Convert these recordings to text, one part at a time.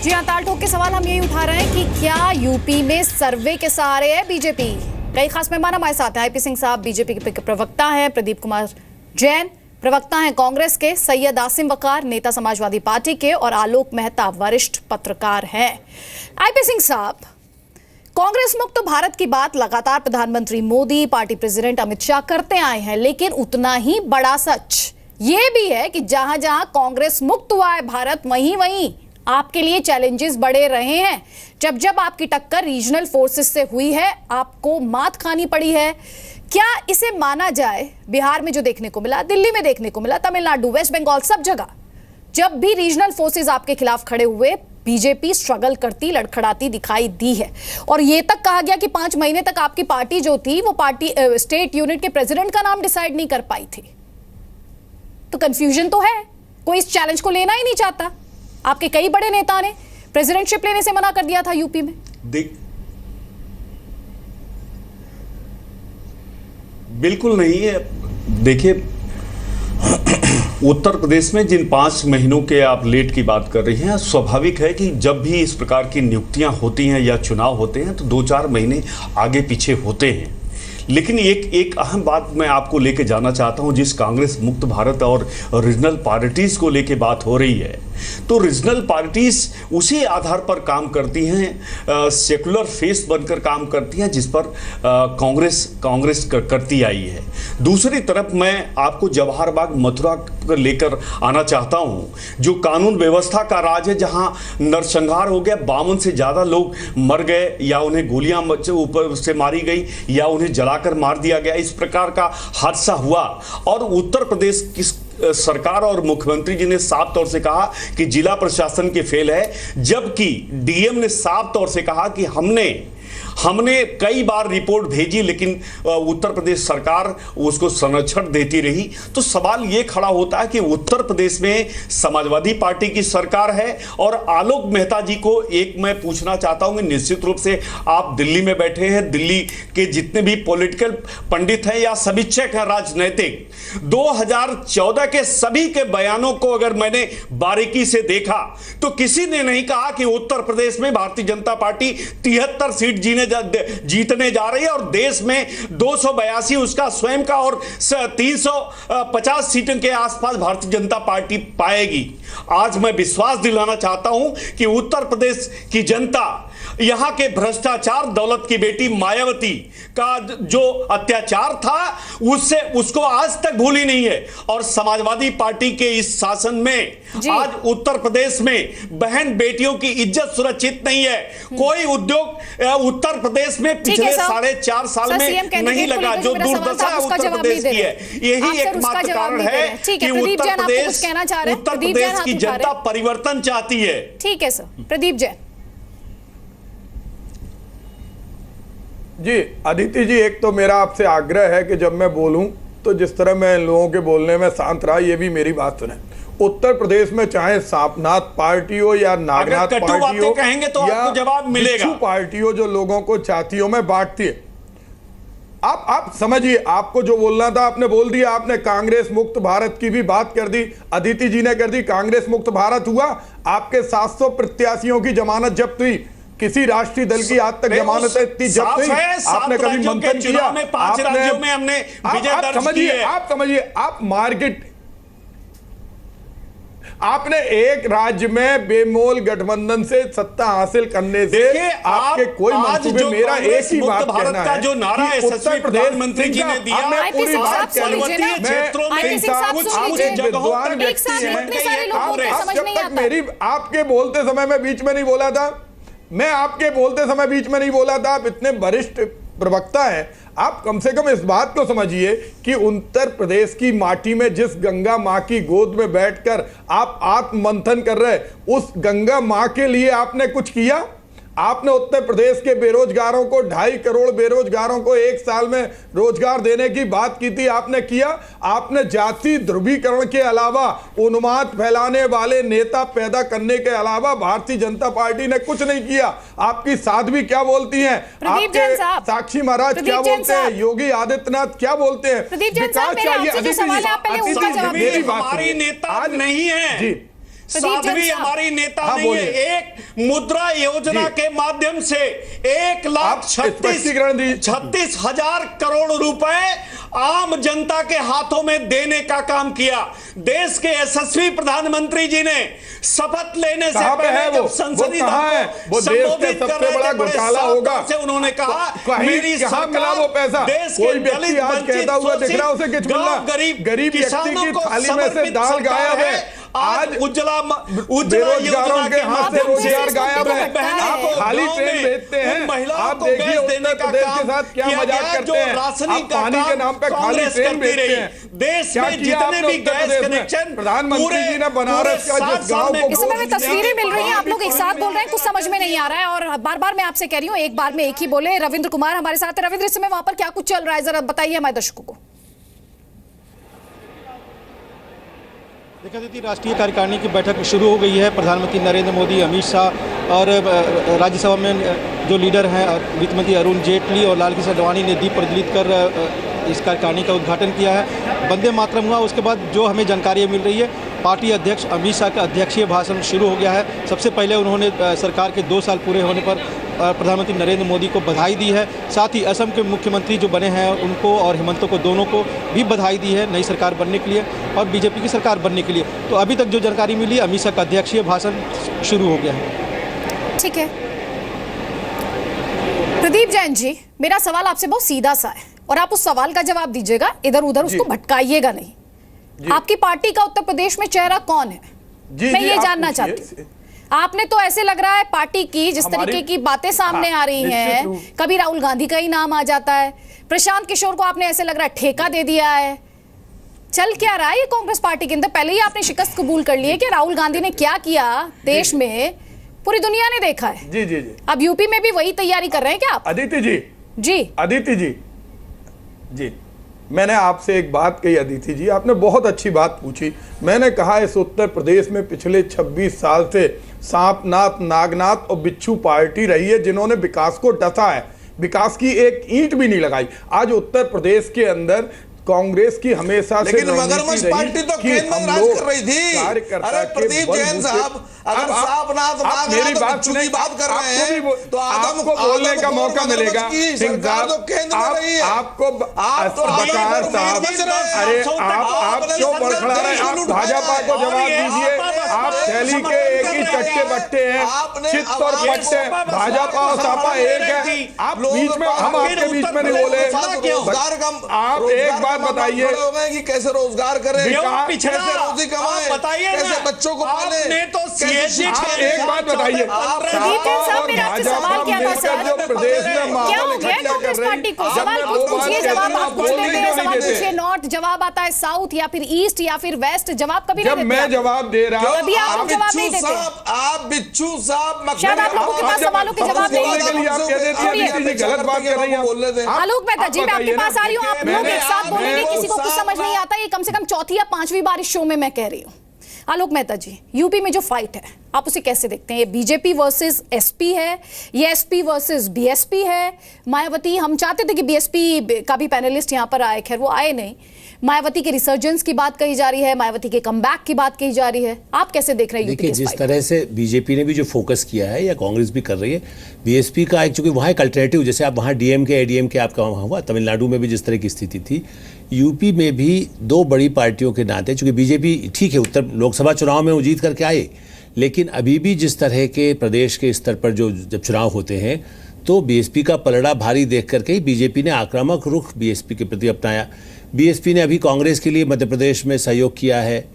जी हाँ, ताल ठोक के सवाल हम यही उठा रहे हैं कि क्या यूपी में सर्वे के सहारे है बीजेपी। कई खास मेहमान हमारे साथ हैं। आईपी सिंह साहब बीजेपी के प्रवक्ता हैं, प्रदीप कुमार जैन प्रवक्ता हैं कांग्रेस के, सैयद आसिम वकार नेता समाजवादी पार्टी के और आलोक मेहता वरिष्ठ पत्रकार हैं। आईपी सिंह साहब, कांग्रेस मुक्त भारत की बात लगातार प्रधानमंत्री मोदी, पार्टी प्रेसिडेंट अमित शाह करते आए हैं, लेकिन उतना ही बड़ा सच ये भी है कि जहां जहां कांग्रेस मुक्त हुआ है भारत, वहीं वहीं आपके लिए चैलेंजेस बढ़े रहे हैं। जब जब आपकी टक्कर रीजनल फोर्सेस से हुई है, आपको मात खानी पड़ी है। क्या इसे माना जाए, बिहार में जो देखने को मिला, दिल्ली में देखने को मिला, तमिलनाडु, वेस्ट बंगाल, सब जगह जब भी रीजनल फोर्सेस आपके खिलाफ खड़े हुए, बीजेपी स्ट्रगल करती, लड़खड़ाती दिखाई दी है। और यह तक कहा गया कि 5 महीने तक आपकी पार्टी जो थी वो पार्टी स्टेट यूनिट के प्रेसिडेंट का नाम डिसाइड नहीं कर पाई थी। तो कंफ्यूजन तो है, कोई इस चैलेंज को लेना ही नहीं चाहता। आपके कई बड़े नेता ने प्रेसिडेंटशिप लेने से मना कर दिया था यूपी में। बिल्कुल नहीं है। देखिए, उत्तर प्रदेश में जिन 5 महीनों के आप लेट की बात कर रही हैं, स्वाभाविक है कि जब भी इस प्रकार की नियुक्तियां होती हैं या चुनाव होते हैं तो 2-4 महीने आगे पीछे होते हैं। लेकिन एक अहम बात मैं आपको लेके जाना चाहता हूं। जिस कांग्रेस मुक्त भारत और रीजनल पार्टीज को लेके बात हो रही है, तो रीजनल पार्टीज उसी आधार पर काम करती हैं, सेकुलर फेस बनकर काम करती हैं, जिस पर कांग्रेस करती आई है। दूसरी तरफ मैं आपको जवाहर बाग मथुरा लेकर आना चाहता हूं, जो कानून व्यवस्था का राज है, जहां नरसंहार हो गया, 52 से ज्यादा लोग मर गए, या उन्हें गोलियां ऊपर से मारी गई, या उन्हें जलाकर मार दिया गया। इस प्रकार का हादसा हुआ और उत्तर प्रदेश की सरकार और मुख्यमंत्री जी ने साफ तौर से कहा कि जिला प्रशासन के फेल है, जबकि डीएम ने साफ तौर से कहा कि हमने कई बार रिपोर्ट भेजी, लेकिन उत्तर प्रदेश सरकार उसको संरक्षण देती रही। तो सवाल ये खड़ा होता है कि उत्तर प्रदेश में समाजवादी पार्टी की सरकार है, और आलोक मेहता जी को एक मैं पूछना चाहता हूं कि निश्चित रूप से आप दिल्ली में बैठे हैं, दिल्ली के जितने भी पॉलिटिकल पंडित हैं या समीक्षक हैं राजनैतिक, 2014 के सभी के बयानों को अगर मैंने बारीकी से देखा तो किसी ने नहीं कहा कि उत्तर प्रदेश में भारतीय जनता पार्टी 73 सीट जीतने जा रही है, और देश में 282 उसका स्वयं का, और 350 सीटों के आसपास भारतीय जनता पार्टी पाएगी। आज मैं विश्वास दिलाना चाहता हूं कि उत्तर प्रदेश की जनता यहां के भ्रष्टाचार, दौलत की बेटी मायावती का जो अत्याचार था उसको आज तक भूली नहीं है। और समाजवादी पार्टी के इस शासन में आज उत्तर प्रदेश में बहन बेटियों की इज्जत सुरक्षित नहीं है। कोई उद्योग उत्तर प्रदेश में पिछले 4.5 साल में नहीं लगा, जो दुर्दशा उत्तर प्रदेश की है। यही एकमात्र कारण है कि उत्तर प्रदेश की जनता परिवर्तन चाहती है। ठीक है सर। प्रदीप जैन जी, अदिति जी, एक तो मेरा आपसे आग्रह है कि जब मैं बोलूं तो जिस तरह मैं इन लोगों के बोलने में शांत रहा, ये भी मेरी बात सुने। उत्तर प्रदेश में चाहे सांपनाथ पार्टी हो या नागनाथ पार्टी हो, कहेंगे तो आपको जवाब मिलेगा, पार्टी हो जो लोगों को छातियों में बांटती है, आप समझिए, आपको जो बोलना था आपने बोल दिया। आपने कांग्रेस मुक्त भारत की भी बात कर दी, अदिति जी ने कर दी। कांग्रेस मुक्त भारत हुआ, आपके 700 प्रत्याशियों की जमानत जब्त हुई। किसी राष्ट्रीय दल की आज तक जमानत इतनी जब्त हुई? आपने कभी मंथन किया? आप समझिए, आप मार्केट, आपने एक राज्य में बेमोल गठबंधन से सत्ता हासिल करने से आपके कोई मंसूबे, मेरा एक ही बात कहना है जो नारा यशस्वी प्रधानमंत्री जी ने दिया, मैं पूरी बात कह रही हूं। आपके बोलते समय मैं बीच में नहीं बोला था, मैं आपके बोलते समय बीच में नहीं बोला था। आप इतने वरिष्ठ प्रवक्ता हैं, आप कम से कम इस बात को समझिए कि उत्तर प्रदेश की माटी में जिस गंगा मां की गोद में बैठकर आप आत्ममंथन कर रहे, उस गंगा मां के लिए आपने कुछ किया? आपने उत्तर प्रदेश के बेरोजगारों को 2.5 करोड़ बेरोजगारों को 1 साल में रोजगार देने की बात की थी, आपने किया? आपने जाति ध्रुवीकरण के अलावा, उन्माद फैलाने वाले नेता पैदा करने के अलावा भारतीय जनता पार्टी ने कुछ नहीं किया। आपकी साध्वी क्या बोलती हैं, आपके साक्षी महाराज क्या बोलते हैं, योगी आदित्यनाथ क्या बोलते हैं? हमारी नेता नहीं है जी, साध्वी साहब। हमारी नेता हाँ, नहीं है। बोलिए। एक मुद्रा योजना जी। के माध्यम से 1,36,36,000 करोड़ रुपए आम जनता के हाथों में देने का काम किया। देश के यशस्वी प्रधानमंत्री जी ने शपथ लेने से कहाँ पे है पहले वो? जब संसदीय वो कहाँ है? वो देश का संबोधित कर सबसे रहे बड़ा थे, बड़े घोटाला साफ होगा। तौर से उन्होंने कहा कहीं मेरी कहाँ मिला वो पैसा? देश के कोई व्यक्ति दलित, आज वंचित, कहता हुआ दिख रहा है, उसे कुछ शोषित, मिला? गांव, गरीब व्यक्ति किसानों की को थाली में से समर्पित दाल सरकार गायब है। आज उज्ज्वला बेरोजगारों योजना के हाथ से माध्यम रोजगार गायब है। बहनों आप को खाली गांव ट्रेन में भेजते हैं। उन महिलाओं आप को देखिए बेच देने उत्तर का प्रदेश के काम साथ क्या किया मजाक गया, करते जो हैं। राशनिंग आप का पानी के काम नाम पे खाली कांग्रेस ट्रेन करती भेजते रही। हैं। देश क्या में किया जितने आपने भी उत्तर गैस प्रदेश में? कनेक्शन प्रधानमंत्री जी ने बनारस का जिस गांव को इस समय में तस्वीरें मिल रही हैं, आप लोग एक साथ बोल रहे हैं, कुछ समझ में नहीं आ रहा है और बार बार मैं आपसे कह रही हूँ एक बार में एक ही बोले। रविंद्र कुमार हमारे साथ है। रविंद्र, इस समय वहां पर क्या कुछ चल रहा है, जरा बताइए हमारे दर्शकों को। देखा दीदी, राष्ट्रीय कार्यकारिणी की बैठक शुरू हो गई है। प्रधानमंत्री नरेंद्र मोदी, अमित शाह और राज्यसभा में जो लीडर हैं वित्त मंत्री अरुण जेटली और लाल कृष्ण आडवाणी ने दीप प्रज्वलित कर इस कार्यकारिणी का उद्घाटन किया है। वंदे मातरम हुआ। उसके बाद जो हमें जानकारी मिल रही है, पार्टी अध्यक्ष अमित शाह का अध्यक्षीय भाषण शुरू हो गया है। सबसे पहले उन्होंने सरकार के 2 साल पूरे होने पर प्रधानमंत्री नरेंद्र मोदी को बधाई दी है। साथ ही असम के मुख्यमंत्री जो बने हैं उनको और हेमंत को, दोनों को भी बधाई दी है नई सरकार बनने के लिए और बीजेपी की सरकार बनने के लिए। तो अभी तक जो जानकारी मिली, अमित शाह का अध्यक्षीय भाषण शुरू हो गया है। ठीक है प्रदीप जैन जी, मेरा सवाल आपसे बहुत सीधा सा है और आप उस सवाल का जवाब दीजिएगा, इधर उधर उसको भटकाइएगा नहीं। आपकी पार्टी का उत्तर प्रदेश में चेहरा कौन है? मैं ये जानना चाहती हूँ। आपने तो ऐसे लग रहा है पार्टी की जिस तरीके की बातें सामने आ रही हैं, कभी राहुल गांधी का ही नाम आ जाता है, प्रशांत किशोर को आपने ऐसे लग रहा है ठेका दे दिया है। चल क्या रहा है ये कांग्रेस पार्टी के अंदर? पहले ही आपने शिकस्त कबूल कर ली है कि राहुल गांधी ने क्या किया देश में, पूरी दुनिया ने देखा है। जी जी जी। अब यूपी में भी वही तैयारी कर रहे हैं क्या आप? अदिति जी, जी अदिति जी, जी मैंने आपसे एक बात कही अदिति जी, आपने बहुत अच्छी बात पूछी। मैंने कहा इस उत्तर प्रदेश में पिछले 26 साल से सांपनाथ, नागनाथ और बिच्छू पार्टी रही है जिन्होंने विकास को डसा है, विकास की एक ईंट भी नहीं लगाई। आज उत्तर प्रदेश के अंदर कांग्रेस की हमेशा से लेकिन मगरमच्छ पार्टी तो केंद्र में राज कर रही थी। अरे प्रदीप जैन साहब, अगर सांपनाथ, नागनाथ की बात कर रहे हैं तो आपको बोलने का मौका मिलेगा। सरकार तो केंद्र में रही है। आपको बकार साहब, अरे आप क्यों बड़खड़ा रहे हैं? आप भाजपा को जवाब दीजिए। आप दिल्ली के एक ही चट्टे बट्टे हैं, चित्त और पट्टे, भाजपा और सपा एक है। आप बीच में, हम आपके बीच में नहीं बोले। आप एक बात बताइए कि कैसे रोजगार करें, कैसे रोजी कमाएं, कैसे बच्चों को पालें। आप एक बात बताइए, प्रदीप जैन साहब, मेरा आपसे सवाल क्या था सर? जो प्रदेश में क्या माहौल हो गया इकट्ठा कर कांग्रेस रही, पार्टी को? सवाल कुछ पूछिए, जवाब आप कुछ देते हैं। सवाल पूछिए नॉर्थ, जवाब आता है साउथ या फिर ईस्ट या फिर वेस्ट, जवाब कभी नहीं जब देते मैं आप। जवाब दे रहा हूं, कभी आप लोग जवाब नहीं देते। आप बिच्छू साहब, शायद आप लोगों के पास सवालों के जवाब नहीं बोलने के लिए आप कह देती हैं अदिति जी गलत बात कर रही हैं। आलोक मेहता जी, मैं आपके पास आ रही हूँ, आप लोग एक साथ बोलेंगे, मैं- किसी को कुछ समझ नहीं आता। ये कम से कम चौथी या 5वीं बार इस शो में मैं कह रही हूँ। आलोक मेहता जी, यूपी में जो फाइट है आप उसे कैसे देखते हैं? ये बीजेपी वर्सेस एसपी है, ये एसपी वर्सेस बीएसपी है। मायावती, हम चाहते थे कि बीएसपी का भी पैनलिस्ट यहाँ पर आए, खैर वो आए नहीं। मायावती के रिसर्जेंस की बात कही जा रही है, मायावती के कमबैक की बात कही जा रही है। आप कैसे देख रहे हैं यूपी देखिए, के इस जिस फाइट? तरह से बीजेपी ने भी जो फोकस किया है या कांग्रेस भी कर रही है, बीएसपी का एक, चूंकि वहाँ एक अल्टरनेटिव, जैसे आप वहाँ डीएमके एडीएमके आपका वहाँ हुआ, तमिलनाडु में भी जिस तरह की स्थिति थी, यूपी में भी 2 बड़ी पार्टियों के नाते, चूंकि बीजेपी ठीक है उत्तर लोकसभा चुनाव में वो जीत करके आए, लेकिन अभी भी जिस तरह के प्रदेश के स्तर पर जो जब चुनाव होते हैं तो बीएसपी का पलड़ा भारी देख करके ही बीजेपी ने आक्रामक रुख बीएसपी के प्रति अपनाया। बीएसपी ने अभी कांग्रेस के लिए मध्य प्रदेश में सहयोग किया है,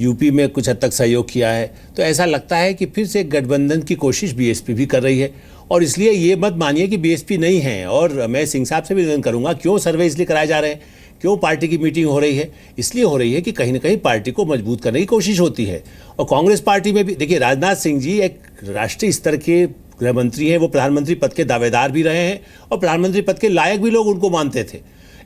यूपी में कुछ हद तक सहयोग किया है, तो ऐसा लगता है कि फिर से गठबंधन की कोशिश बीएसपी भी कर रही है। और इसलिए ये मत मानिए कि बीएसपी नहीं है। और मैं सिंह साहब से भी निवेदन करूंगा, क्यों सर्वे इसलिए कराए जा रहे हैं, क्यों पार्टी की मीटिंग हो रही है? इसलिए हो रही है कि कहीं ना कहीं पार्टी को मजबूत करने की कोशिश होती है। और कांग्रेस पार्टी में भी देखिए, राजनाथ सिंह जी एक राष्ट्रीय स्तर के गृह मंत्री हैं, वो प्रधानमंत्री पद के दावेदार भी रहे हैं और प्रधानमंत्री पद के लायक भी लोग उनको मानते थे।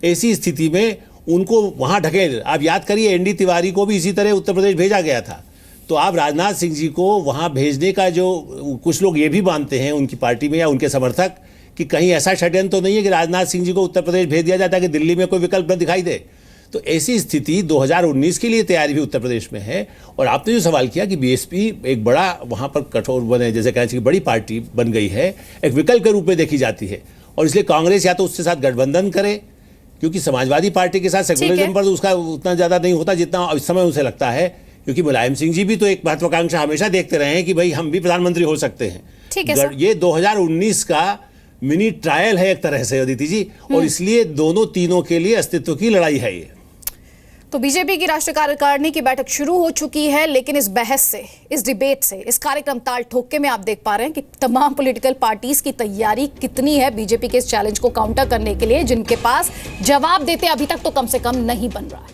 ऐसी स्थिति में उनको वहाँ ढकेल, आप याद करिए एनडी तिवारी को भी इसी तरह उत्तर प्रदेश भेजा गया था। तो आप राजनाथ सिंह जी को वहाँ भेजने का जो कुछ लोग ये भी मानते हैं उनकी पार्टी में या उनके समर्थक, कि कहीं ऐसा षड्यंत्र तो नहीं है कि राजनाथ सिंह जी को उत्तर प्रदेश भेज दिया जाता है कि दिल्ली में कोई विकल्प न दिखाई दे। तो ऐसी स्थिति 2019 के लिए तैयारी भी उत्तर प्रदेश में है। और आपने जो सवाल किया कि बीएसपी एक बड़ा वहाँ पर कठोर बने, जैसे कहना चाहिए बड़ी पार्टी बन गई है, एक विकल्प के रूप में देखी जाती है, और इसलिए कांग्रेस या तो उसके साथ गठबंधन करे, क्योंकि समाजवादी पार्टी के साथ सेकुलरिज्म पर उसका उतना ज़्यादा नहीं होता जितना इस समय उसे लगता है, क्योंकि मुलायम सिंह जी भी तो एक महत्वाकांक्षा हमेशा देखते रहे हैं कि भाई हम भी प्रधानमंत्री हो सकते हैं। ठीक है सर। ये 2019 का मिनी ट्रायल है एक तरह से अदिति जी, और इसलिए दोनों तीनों के लिए अस्तित्व की लड़ाई है ये। तो बीजेपी की राष्ट्रीय कार्यकारिणी की बैठक शुरू हो चुकी है, लेकिन इस बहस से, इस डिबेट से, इस कार्यक्रम ताल ठोके में आप देख पा रहे हैं कि तमाम पॉलिटिकल पार्टीज की तैयारी कितनी है बीजेपी के इस चैलेंज को काउंटर करने के लिए, जिनके पास जवाब देते अभी तक तो कम से कम नहीं बन रहा है।